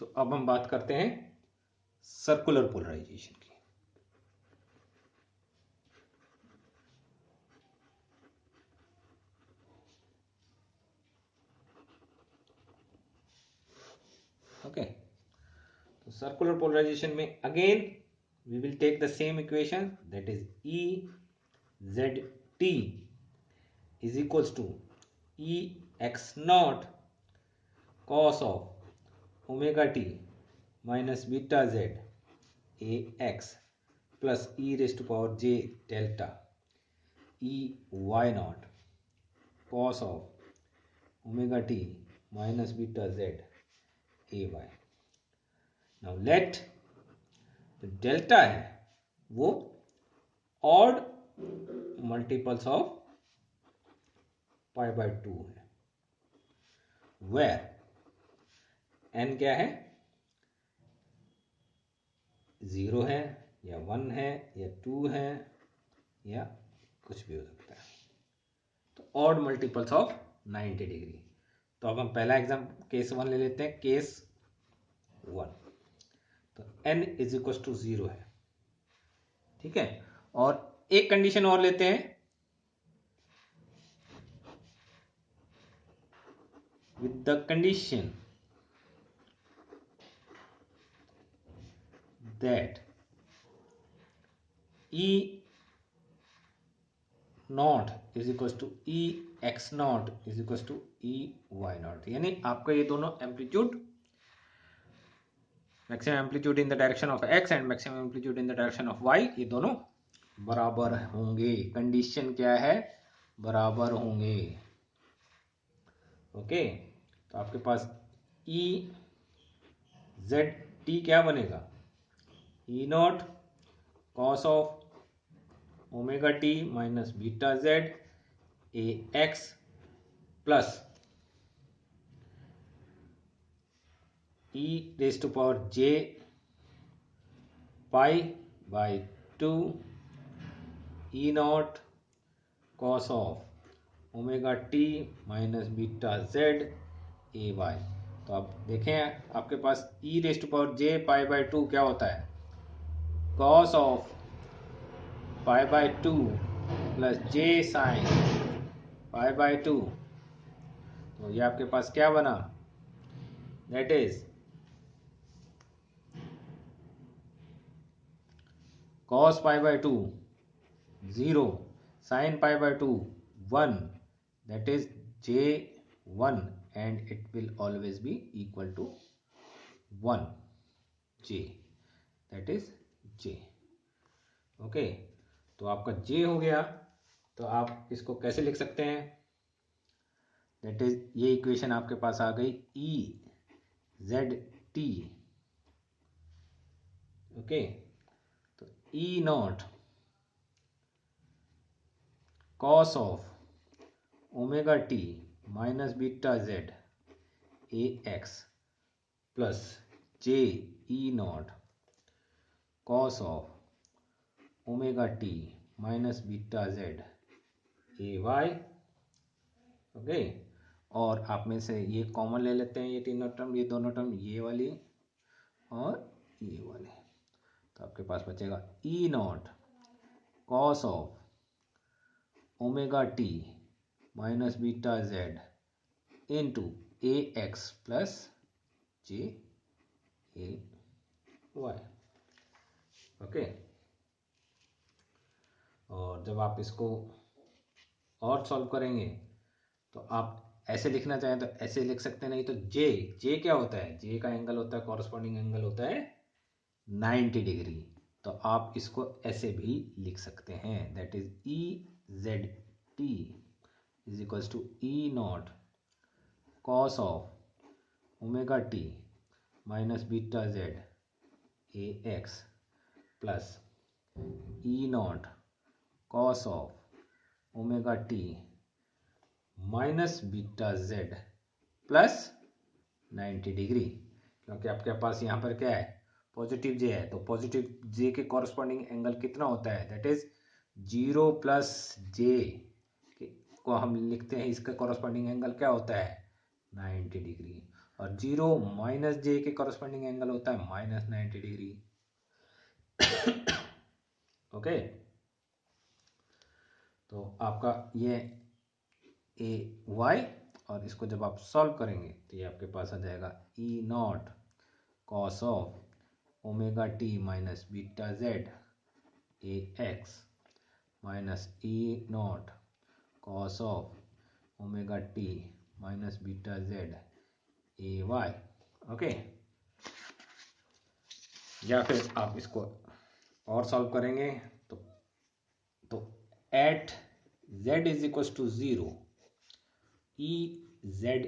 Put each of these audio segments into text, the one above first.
तो अब हम बात करते हैं सर्कुलर पोलराइजेशन की। ओके, तो सर्कुलर पोलराइजेशन में again we will take the same equation, that is E Z T is equals to E x naught cos of omega t minus beta z a x plus e raised to power j delta E y naught cos of omega t minus beta z a y. Now let the delta है वो odd multiples of pi by 2 है, where n क्या है, 0 है या 1 है या 2 है या कुछ भी हो सकता है। तो ऑड मल्टीपल्स ऑफ 90 डिग्री। तो अब हम पहला एग्जाम केस 1 ले लेते हैं, केस 1। तो n इज इक्वल टू 0 है, ठीक है। और एक कंडीशन और लेते हैं, with the condition that E naught is equals to E x naught is equals to E y naught, यानी आपका ये दोनों amplitude, maximum amplitude in the direction of x and maximum amplitude in the direction of y, ये दोनों बराबर होंगे। Condition क्या है, बराबर होंगे। ओके, तो आपके पास E Z T क्या बनेगा, E not cos of omega T minus beta Z A X plus e raised to power j pi by 2 e naught cos of omega t minus beta z a y। तो आप देखें आपके पास e raised to power j pi by 2 क्या होता है, cos of pi by 2 plus j sin pi by 2। तो ये आपके पास क्या बना, that is cos pi by 2 0, sin pi by 2 1, that is j1 and it will always be equal to 1 j, that is j। Okay, तो आपका j हो गया। तो आप इसको कैसे लिख सकते हैं, दैट इज ये इक्वेशन आपके पास आ गई E Z T। ओके, तो E not cos of omega t minus beta z a x plus j e naught cos of omega t minus beta z a y। Okay, और आप में से ये कॉमन ले लेते हैं, ये तीनों टर्म, ये दोनों टर्म, ये वाली और ये वाली। तो आपके पास बचेगा E not cos of omega T minus beta Z into A X plus J A Y. Okay, और जब आप इसको और सॉल्व करेंगे तो आप ऐसे लिखना चाहें तो ऐसे लिख सकते हैं, नहीं तो जे क्या होता है, जे का एंगल होता है, कॉरस्पॉन्डिंग एंगल होता है 90 डिग्री। तो आप इसको ऐसे भी लिख सकते हैं, that is E Z T is equals to E not cos of omega T minus beta Z A X plus E not cos of omega T minus beta Z plus 90 degree, क्योंकि आपके पास यहाँ पर क्या है, positive जे है। तो positive जे के कॉरस्पॉन्डिंग एंगल कितना होता है, दैट इज 0 प्लस जे को हम लिखते हैं, इसका कॉरस्पॉन्डिंग एंगल क्या होता है 90 डिग्री। और जीरो माइनस जे के कॉरस्पॉन्डिंग एंगल होता है -90 डिग्री। ओके, तो आपका ये ए वाई, और इसको जब आप सॉल्व करेंगे तो ये आपके पास आ जाएगा E not cos of omega T minus beta Z A X minus E not cos of omega T minus beta Z A Y. Okay, या फिर आप इसको और सॉल्व करेंगे तो at z is equal to 0 E Z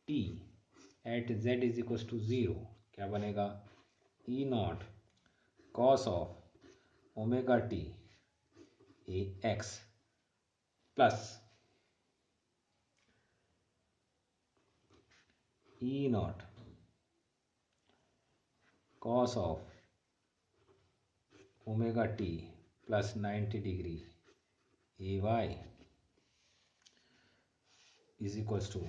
T at z is equal to 0 क्या बनेगा, E not cos of omega T A X plus E not cos of omega T plus 90 degree A Y is equals to,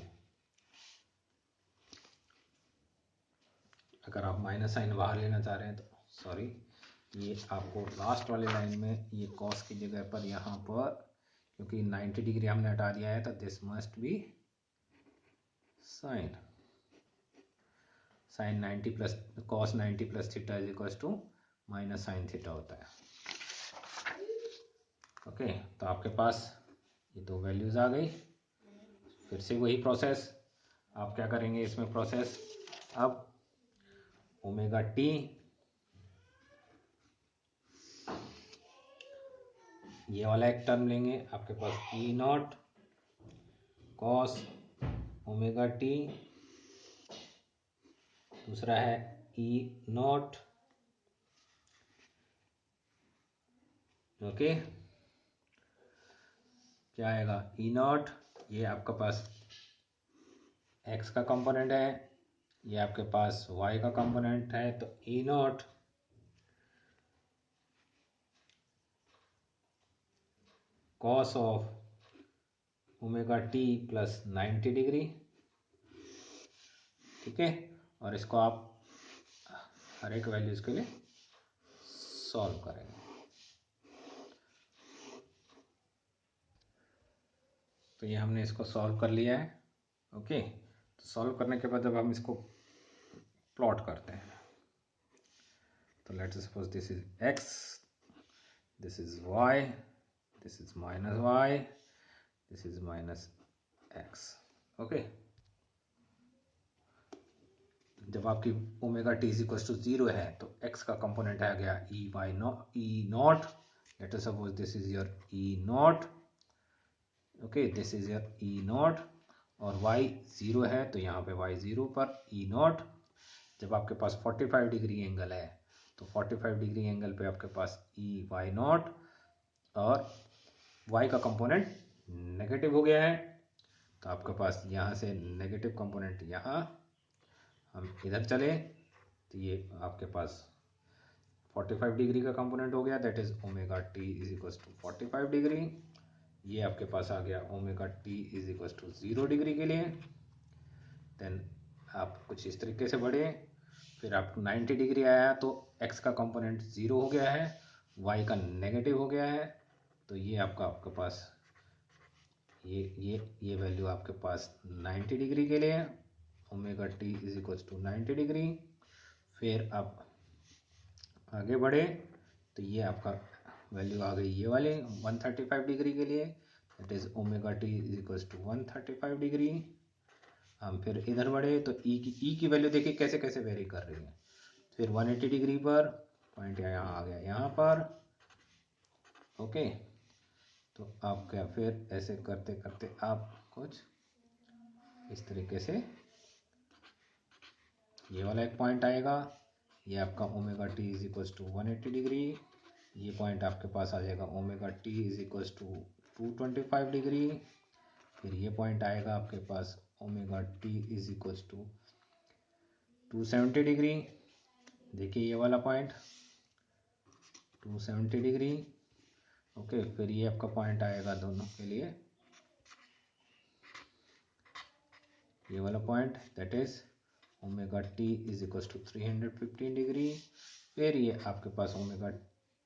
अगर आप minus sign बाहर लेना चाह रहे हैं तो सॉरी, ये आपको लास्ट वाले लाइन में ये कॉस की जगह पर यहाँ पर, क्योंकि 90 डिग्री हमने हटा दिया है तो this must be sine, sine 90 plus cos 90 plus theta is equals to minus sine theta होता है। ओके, तो आपके पास ये दो वैल्यूज आ गई। फिर से वही प्रोसेस आप क्या करेंगे इसमें प्रोसेस, अब ओमेगा टी ये वाला एक टर्म लेंगे, आपके पास ई नॉट कॉस ओमेगा टी, दूसरा है ई नॉट, ओके, क्या आएगा ई नॉट, ये आपका पास एक्स का कंपोनेंट है, ये आपके पास वाई का कंपोनेंट है, तो E not cos of omega T plus 90 degree, ठीक है, और इसको आप हर एक वैल्यूज के लिए सॉल्व करेंगे। तो ये हमने इसको सॉल्व कर लिया है। ओके, तो सॉल्व करने के बाद जब हम इसको प्लॉट करते हैं तो let's suppose this is x, this is y, this is minus y, this is minus x। Okay, जब आपकी omega T is equal to 0 है तो x का कंपोनेंट आ गया E naught, let us suppose this is your E naught, okay, this is your E naught, और y 0 है तो यहाँ पे y 0 पर ई नॉट। जब आपके पास 45 डिग्री एंगल है तो 45 डिग्री एंगल पे आपके पास ई वाई नॉट, और y का कंपोनेंट नेगेटिव हो गया है तो आपके पास यहाँ से नेगेटिव कंपोनेंट यहाँ हम इधर चले तो ये आपके पास 45 डिग्री का कंपोनेंट हो गया, that is omega T is equal to 45 degree. ये आपके पास आ गया omega T is equal to 0 degree के लिए। देन आप कुछ इस तरीके से बढ़े, फिर आपको 90 डिग्री आया तो x का कंपोनेंट 0 हो गया है, y का नेगेटिव हो गया है, तो ये आपके पास ये वैल्यू आपके पास 90 डिग्री के लिए, omega T is equal to 90 degree. फिर आप आगे बढ़े तो ये आपका वैल्यू आ गई ये वाले 135 डिग्री के लिए, that is omega T is equal to 135 degree. हम फिर इधर बढ़े तो ई की वैल्यू देखिए कैसे कैसे वेरी कर रही है। फिर 180 डिग्री पर पॉइंट यहाँ आ गया यहाँ पर, ओके, तो आप क्या फिर ऐसे करते करते आप कुछ इस तरीके से ये वाला एक पॉइंट आएगा, ये आपका omega T is equal to 180 degree, ये पॉइंट आपके पास आ जाएगा omega T is equal to 225 degree. फिर ये पॉइंट आएगा आपके पास omega T is equal to 270 degree, देखिए ये वाला पॉइंट 270 डिग्री, ओके। फिर ये आपका पॉइंट आएगा दोनों के लिए ये वाला point, that is omega T is equal to 315 degree, फिर ये आपके पास omega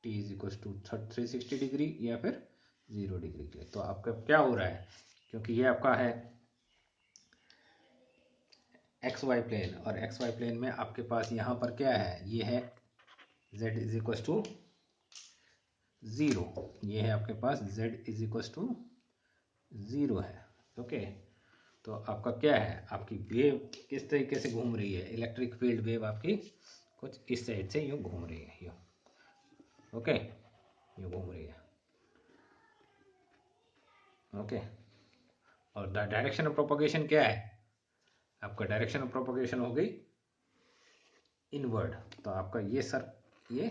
T is equal to 360 degree या फिर 0 डिग्री के लिए। तो आपका क्या हो रहा है, क्योंकि ये आपका है एक्स वाई प्लेन, और एक्स वाई प्लेन में आपके पास यहाँ पर क्या है, ये है z इज इक्वल टू 0, ये है आपके पास z इज इक्वल टू 0 है। ओके, तो आपका क्या है, आपकी वेव किस तरीके से घूम रही है, इलेक्ट्रिक फील्ड वेव आपकी कुछ इस साइड से यूँ घूम रही है, यूँ। ओके, यूँ घूम रही है। ओके, और द डायरेक्शन ऑफ प्रोपगेशन क्या है, आपका डायरेक्शन ऑफ प्रोपगेशन हो गई इनवर्ड। तो आपका ये ये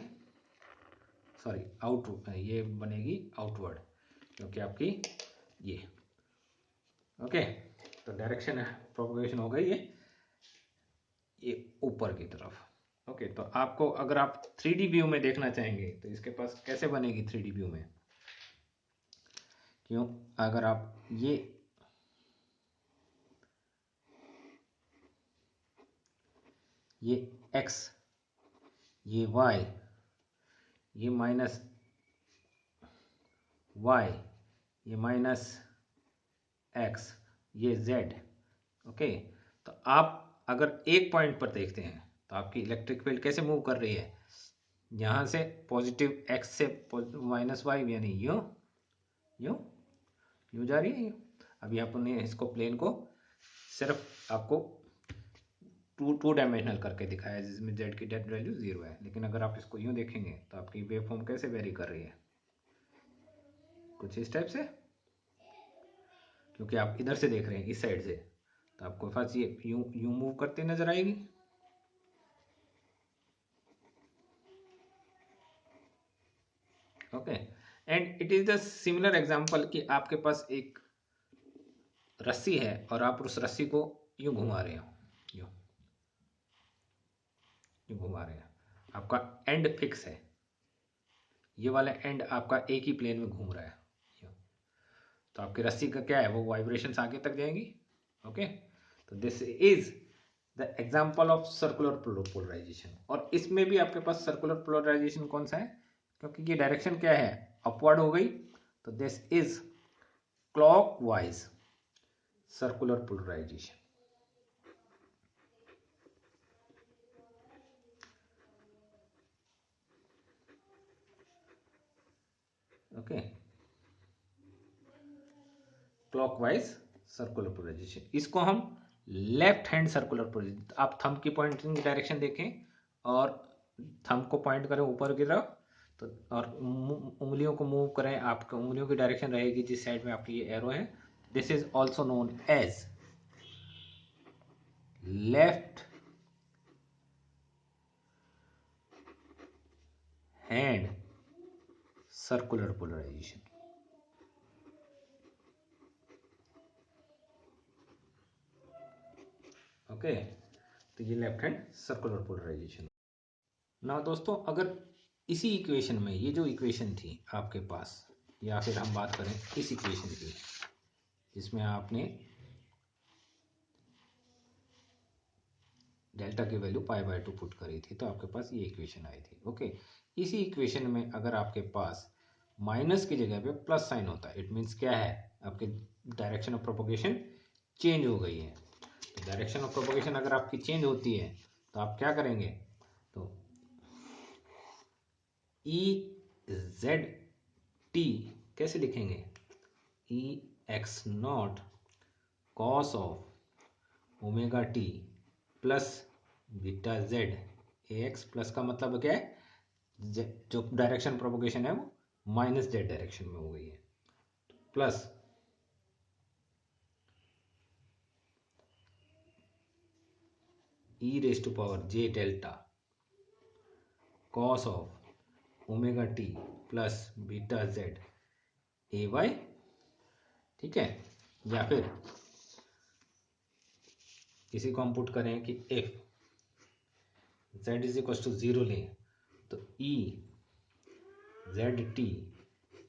सॉरी आउट, ये बनेगी आउटवर्ड, क्योंकि आपकी ये ओके। तो डायरेक्शन प्रोपगेशन हो गई ये ऊपर की तरफ। ओके, तो आपको अगर आप 3D व्यू में देखना चाहेंगे तो इसके पास कैसे बनेगी 3D व्यू में, क्यों, अगर आप ये x, ये y, ये माइनस y, ये माइनस x, ये z। ओके, तो आप अगर एक पॉइंट पर देखते हैं तो आपकी इलेक्ट्रिक फील्ड कैसे मूव कर रही है, यहाँ से पॉजिटिव x से माइनस y, यानी यूँ यूँ यूँ जा रही है यूँ। अभी आपने इसको प्लेन को सिर्फ आपको टू डायमेंशनल करके दिखाया है, जिसमें z की डेट वैल्यू 0 है, लेकिन अगर आप इसको यूँ देखेंगे तो आपकी वेव फॉर्म कैसे वेरी कर रही है, कुछ इस टाइप से, क्योंकि आप इधर से देख रहे हैं इस साइड से, तो आपको पास ये यूँ यूँ मूव करते नजर आएगी। Okay, and it is the similar example कि आपके पास एक रस्सी है और आप उस रस्सी को यूं घुमा रहे हो, यूं यूं घुमा रहे हैं, आपका एंड फिक्स है, ये वाला एंड आपका एक ही प्लेन में घूम रहा है यूं। तो आपकी रस्सी का क्या है, वो वाइब्रेशंस आगे तक जाएंगी। ओके, तो this is the example of circular polarisation, और इसमें भी आपके पास सर्कुलर पोलराइजेशन कौन सा है, क्योंकि ये डायरेक्शन क्या है, अपवर्ड हो गई, तो this is clockwise circular polarisation. Okay, clockwise circular polarisation, इसको हम लेफ्ट हैंड सर्कुलर पोलराइजेशन, आप थंब की पॉइंटिंग की डायरेक्शन देखें और थंब को पॉइंट करें ऊपर की तरफ, तो और उंगलियों को मूव करें, आपकी उंगलियों की डायरेक्शन रहेगी जिस साइड में आपकी ये एरो है। This is also known as left hand circular polarisation. Okay, तो ये लेफ्ट हैंड सर्कुलर पोलराइजेशन। ना दोस्तों, अगर इसी इक्वेशन में, ये जो इक्वेशन थी आपके पास, या फिर हम बात करें इस इक्वेशन की जिसमें आपने डेल्टा की वैल्यू π/2 पुट करी थी, तो आपके पास ये इक्वेशन आई थी। ओके, इसी इक्वेशन में अगर आपके पास माइनस की जगह पे प्लस साइन होता है, इट मीन्स क्या है, आपके डायरेक्शन ऑफ प्रोपोगेशन चेंज हो गई है। तो डायरेक्शन ऑफ प्रोपोगेशन अगर आपकी चेंज होती है तो आप क्या करेंगे, तो ई जेड टी कैसे लिखेंगे, E X naught cos of omega T plus beta Z A X, plus का मतलब क्या है, जो डायरेक्शन प्रोपोगेशन है वो माइनस जेड डायरेक्शन में हो गई है, plus E raise to power J delta cos of omega T plus beta Z A Y. ठीक है, या फिर किसी को हम पुट करें कि if z is equal to 0 लें, तो E Z T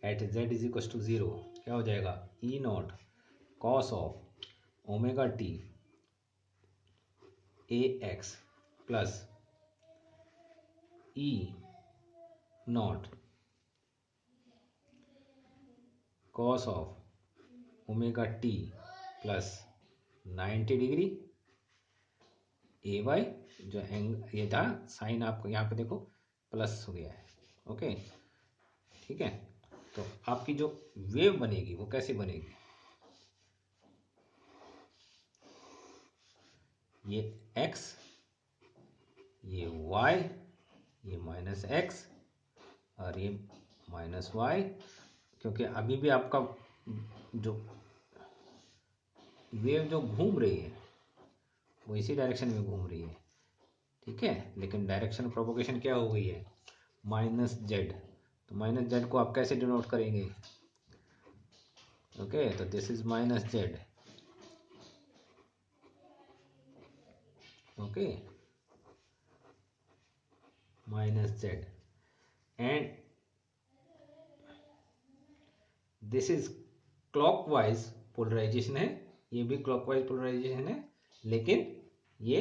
at z is equal to 0 क्या हो जाएगा, E not cos of omega T A X plus E not cos of omega T plus 90 degree A Y, जो ये था sign, आपको यहाँ पे देखो प्लस हो गया है। ओके, ठीक है। तो आपकी जो वेव बनेगी वो कैसे बनेगी, ये x, ये y, ये माइनस एक्स और ये माइनस वाई, क्योंकि अभी भी आपका जो वेव जो घूम रही है वो इसी डायरेक्शन में घूम रही है, ठीक है। लेकिन डायरेक्शन प्रोपोगेशन क्या हो गई है, माइनस जेड। तो माइनस जेड को आप कैसे डिनोट करेंगे, ओके, तो this is minus Z, okay, minus Z, and this is clockwise polarisation है, ये भी क्लॉकवाइज पोलराइजेशन है, लेकिन ये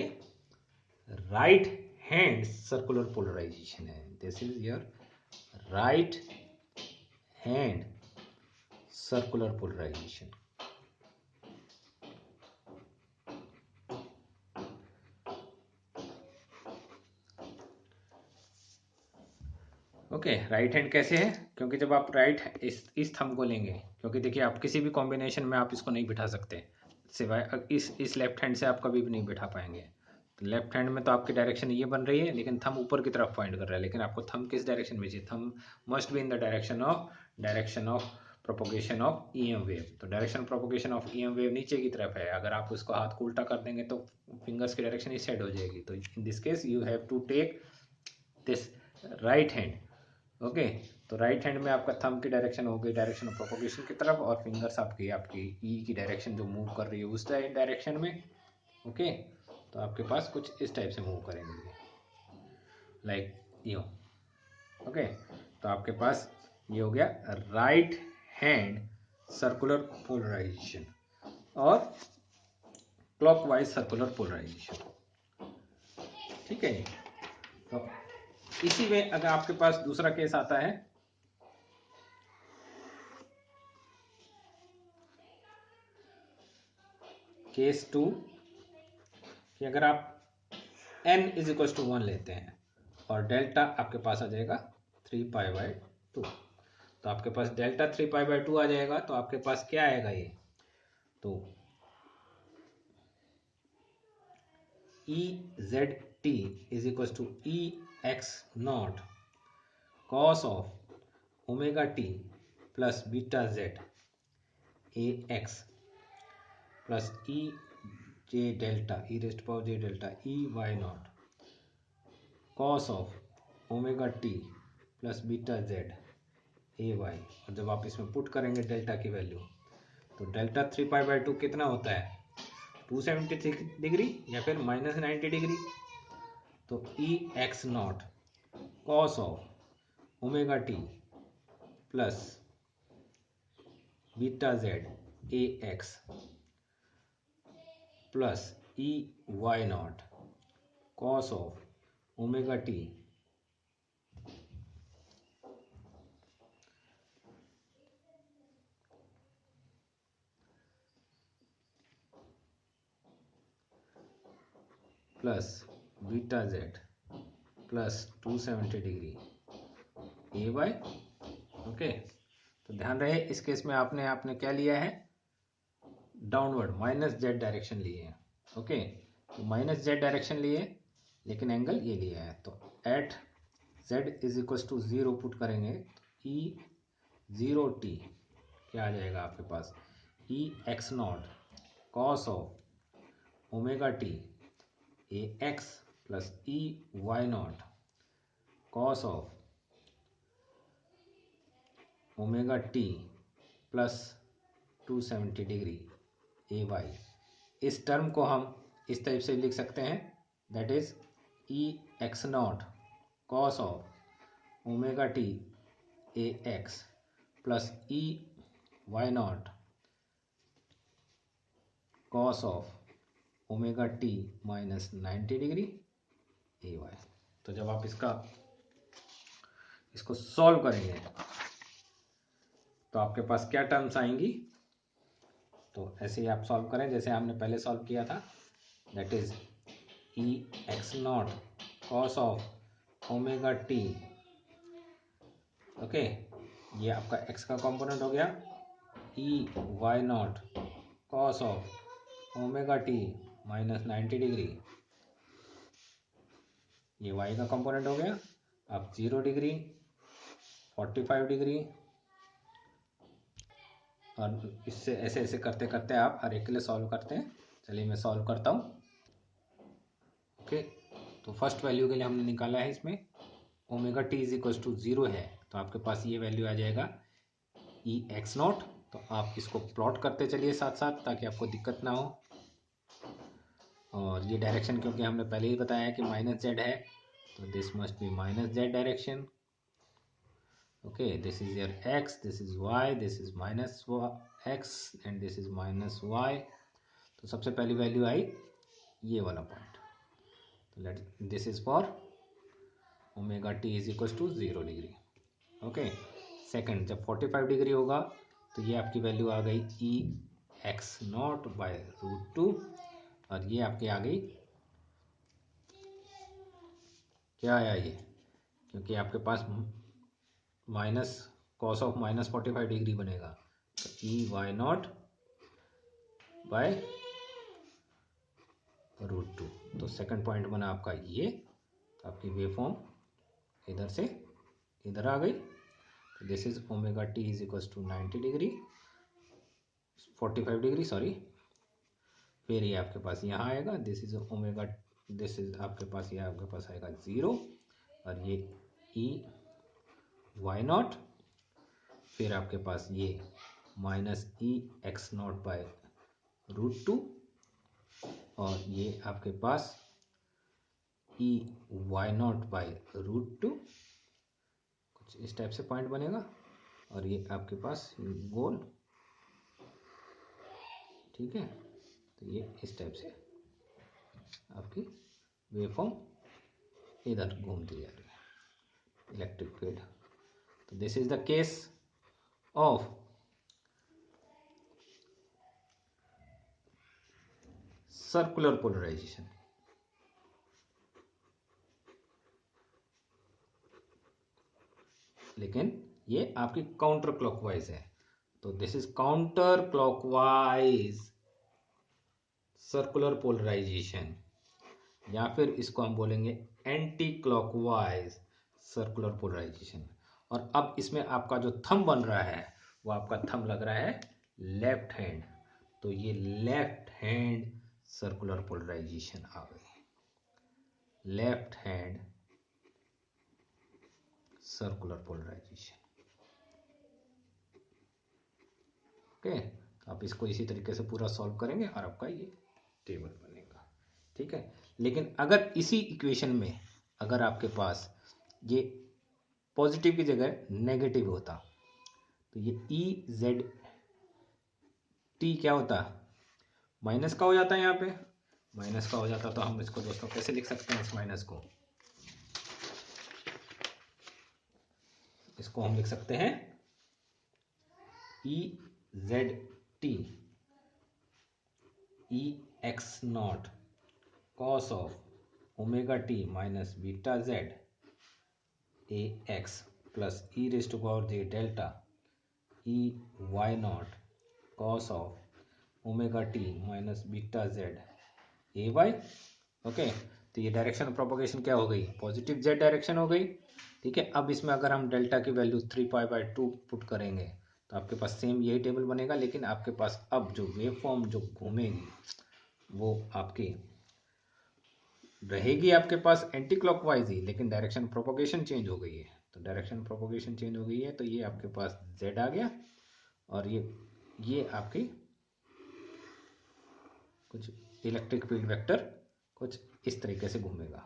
राइट हैंड सर्कुलर पोलराइजेशन है। This is your right hand circular polarisation. Okay, right hand कैसे है, क्योंकि जब आप राइट इस थंब को लेंगे, क्योंकि देखिए आप किसी भी कॉम्बिनेशन में आप इसको नहीं बिठा सकते, सिवाय इस लेफ्ट हैंड से आप कभी भी नहीं बिठा पाएंगे। तो लेफ्ट हैंड में तो आपकी डायरेक्शन ये बन रही है, लेकिन थंब ऊपर की तरफ पॉइंट कर रहा है, लेकिन आपको थंब किस डायरेक्शन में चाहिए, thumb must be in the direction of propagation of EM wave. तो direction propagation of EM wave नीचे की तरफ है, अगर आप उसको हाथ को उल्टा कर देंगे तो फिंगर्स की डायरेक्शन इस साइड हो जाएगी। तो in this case you have to take this right hand, okay. तो राइट हैंड में आपका थंब की डायरेक्शन हो गई डायरेक्शन ऑफ प्रोपोगेशन की तरफ, और फिंगर्स आपकी आपकी ई की डायरेक्शन जो मूव कर रही है उस डायरेक्शन में, ओके। तो आपके पास कुछ इस टाइप से मूव करेंगे, लाइक यो, ओके। तो आपके पास ये हो गया राइट हैंड सर्कुलर पोलराइजेशन और क्लॉकवाइज सर्कुलर पोलराइजेशन, ठीक है। तो इसी में अगर आपके पास दूसरा केस आता है, केस 2, कि अगर आप n इज इक्वल टू 1 लेते हैं और डेल्टा आपके पास आ जाएगा 3π/2, तो आपके पास डेल्टा 3π/2 आ जाएगा। तो आपके पास क्या आएगा ये, तो E Z T is equal to E X naught cos of omega T plus beta Z A X plus E J delta E raised power J delta E Y naught cos of omega T plus beta Z A Y. और जब आप इसमें put करेंगे delta की value, तो delta 3π/2 कितना होता है, 273 डिग्री या फिर -90 डिग्री। तो E X naught cos of omega T plus beta Z A X plus E Y naught cos of omega T plus beta Z plus 270 degree A Y, okay. तो ध्यान रहे इस केस में आपने आपने क्या लिया है, डाउनवर्ड माइनस जेड डायरेक्शन लिए है, ओके। तो माइनस जेड डायरेक्शन लिए, लेकिन एंगल ये लिया है। तो at Z is equal to 0 put करेंगे, तो ई 0t क्या आ जाएगा आपके पास, E X naught cos of omega T A X plus E Y naught cos of omega T plus 270 degree A Y. इस टर्म को हम इस टाइप से लिख सकते हैं, that is E X naught cos of omega T A X plus E Y naught cos of omega T minus 90 degree A Y. तो जब आप इसको सॉल्व करेंगे तो आपके पास क्या टर्म्स आएंगी, तो ऐसे ही आप सॉल्व करें जैसे हमने पहले सॉल्व किया था, that is E X naught cos of omega T. Okay, ये आपका एक्स का कंपोनेंट हो गया, E Y naught cos of omega T minus 90 degree, ये वाई का कंपोनेंट हो गया। अब 0 डिग्री, 45 डिग्री, और इससे ऐसे ऐसे करते करते आप हर एक के लिए सॉल्व करते हैं। चलिए मैं सॉल्व करता हूँ। ओके, तो फर्स्ट वैल्यू के लिए हमने निकाला है, इसमें omega T is equal to 0 है, तो आपके पास ये वैल्यू आ जाएगा ई एक्स नॉट। तो आप इसको प्लॉट करते चलिए साथ साथ ताकि आपको दिक्कत ना हो। और ये डायरेक्शन क्योंकि हमने पहले ही बताया कि माइनस जेड है, तो this must be minus Z direction. Okay, this is your X, this is Y, this is minus X and this is minus Y. तो सबसे पहली वैल्यू आई ये वाला पॉइंट, तो let this is for omega T is equal to 0 degree. Okay, second जब 45 degree होगा तो ये आपकी वैल्यू आ गई ई एक्स नॉट बाय रूट 2, और ये आपकी आ गई, क्या आया ये, क्योंकि आपके पास minus cos of minus 45 degree बनेगा, तो E Y naught by root 2। तो सेकंड पॉइंट बना आपका ये, तो आपकी वेव फॉर्म इधर से इधर आ गई। तो this is omega T is equal to 90 degree, 45 degree sorry. फिर ये आपके पास यहाँ आएगा, this is omega, this is आपके पास, ये आपके पास आएगा 0, और ये ई वाई नॉट, फिर आपके पास ये minus E X naught by root 2, और ये आपके पास E Y naught by root 2, कुछ इस टाइप से पॉइंट बनेगा, और ये आपके पास गोल, ठीक है। तो ये इस टाइप से आपकी वेवफॉर्म इधर घूमती जा रही है, इलेक्ट्रिक फील्ड। तो this is the case of circular polarisation. लेकिन ये आपकी काउंटर क्लॉकवाइज है, तो this is counter clockwise circular polarisation, या फिर इसको हम बोलेंगे एंटी क्लॉकवाइज सर्कुलर पोलराइजेशन। और अब इसमें आपका जो थंब बन रहा है वो आपका थंब लग रहा है लेफ्ट हैंड, तो ये लेफ्ट हैंड सर्कुलर पोलराइजेशन आ गई, left hand circular polarisation. Okay, आप इसको इसी तरीके से पूरा सॉल्व करेंगे और आपका ये टेबल बनेगा, ठीक है। लेकिन अगर इसी इक्वेशन में अगर आपके पास ये पॉजिटिव की जगह नेगेटिव होता, तो ये ई जेड टी क्या होता, माइनस का हो जाता है, यहाँ पे माइनस का हो जाता। तो हम इसको दोस्तों कैसे लिख सकते हैं, इस माइनस को, इसको हम लिख सकते हैं E Z T E X naught cos of omega T minus beta Z A X plus E raise to power J delta E Y naught cos of omega T minus beta Z A Y. Okay, तो ये direction of propagation क्या हो गई, positive Z direction हो गई, ठीक है। अब इसमें अगर हम डेल्टा की वैल्यू 3π/2 पुट करेंगे तो आपके पास सेम यही टेबल बनेगा, लेकिन आपके पास अब जो वेव फॉर्म जो घूमेगी वो आपकी रहेगी आपके पास एंटी क्लॉकवाइज ही, लेकिन डायरेक्शन प्रोपोगेशन चेंज हो गई है। तो डायरेक्शन प्रोपोगेशन चेंज हो गई है, तो ये आपके पास जेड आ गया, और ये आपकी कुछ इलेक्ट्रिक फील्ड वेक्टर कुछ इस तरीके से घूमेगा।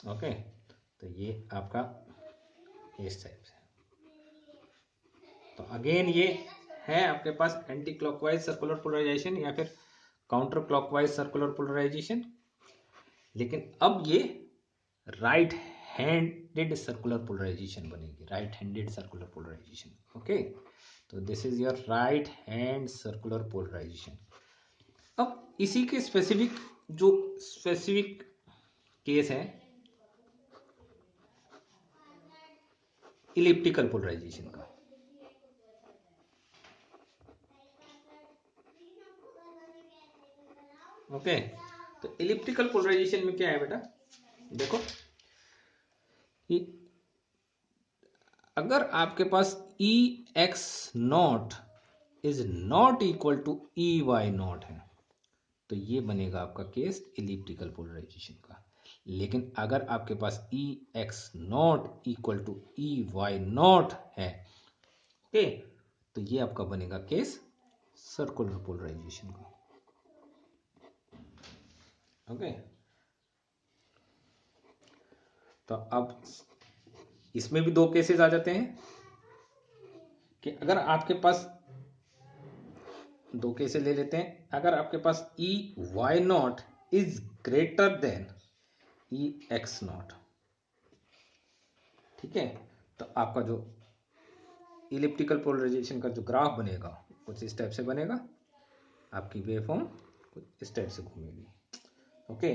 ओके, तो ये आपका इस टाइप से। तो अगेन ये है आपके पास एंटी क्लॉकवाइज सर्कुलर पोलराइजेशन या फिर काउंटर क्लॉकवाइज सर्कुलर पोलराइजेशन, लेकिन अब ये राइट हैंडेड सर्कुलर पोलराइजेशन बनेगी, right handed circular polarisation. Okay, तो this is your right hand circular polarization. अब इसी के स्पेसिफिक जो स्पेसिफिक केस है इलिप्टिकल पोलराइजेशन का। ओके, तो इलिप्टिकल पोलराइजेशन में क्या है बेटा, देखो कि अगर आपके पास E X naught is not equal to E Y naught है तो ये बनेगा आपका केस इलिप्टिकल पोलराइजेशन का। लेकिन अगर आपके पास E X naught equal to E Y naught है, ओके, तो ये आपका बनेगा केस सर्कुलर पोलराइजेशन का। ओके, तो अब इसमें भी दो केसेस आ जाते हैं कि अगर आपके पास दो केसेस ले लेते हैं, अगर आपके पास E Y naught is greater than E X naught, ठीक है, तो आपका जो इलिप्टिकल पोलराइजेशन का जो ग्राफ बनेगा कुछ इस टाइप से बनेगा, आपकी वेवफॉर्म कुछ इस टाइप से घूमेगी। ओके,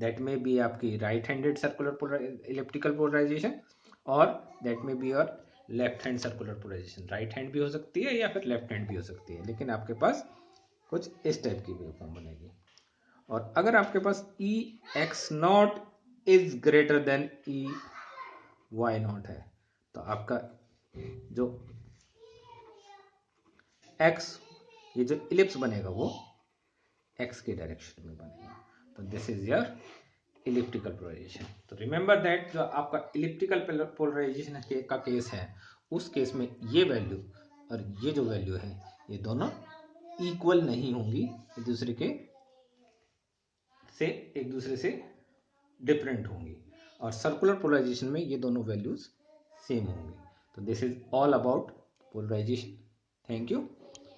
दैट में बी आपकी right handed circular elliptical polarisation और दैट में बी और left hand circular polarisation. Right hand भी हो सकती है या फिर लेफ्ट हैंड भी हो सकती है, लेकिन आपके पास कुछ इस टाइप की वेवफॉर्म बनेगी। और अगर आपके पास E X naught is greater than E Y naught है तो आपका जो एक्स ये जो इलिप्स बनेगा वो एक्स के डायरेक्शन में बनेगा। तो this is your elliptical polarisation. तो रिमेंबर दैट जो आपका इलिप्टिकल पोलराइजेशन का केस है उस केस में ये वैल्यू और ये जो वैल्यू है ये दोनों इक्वल नहीं होंगी, एक दूसरे से डिफरेंट होंगी। और सर्कुलर पोलराइजेशन में ये दोनों वैल्यूज सेम होंगी। तो this is all about polarisation. Thank you.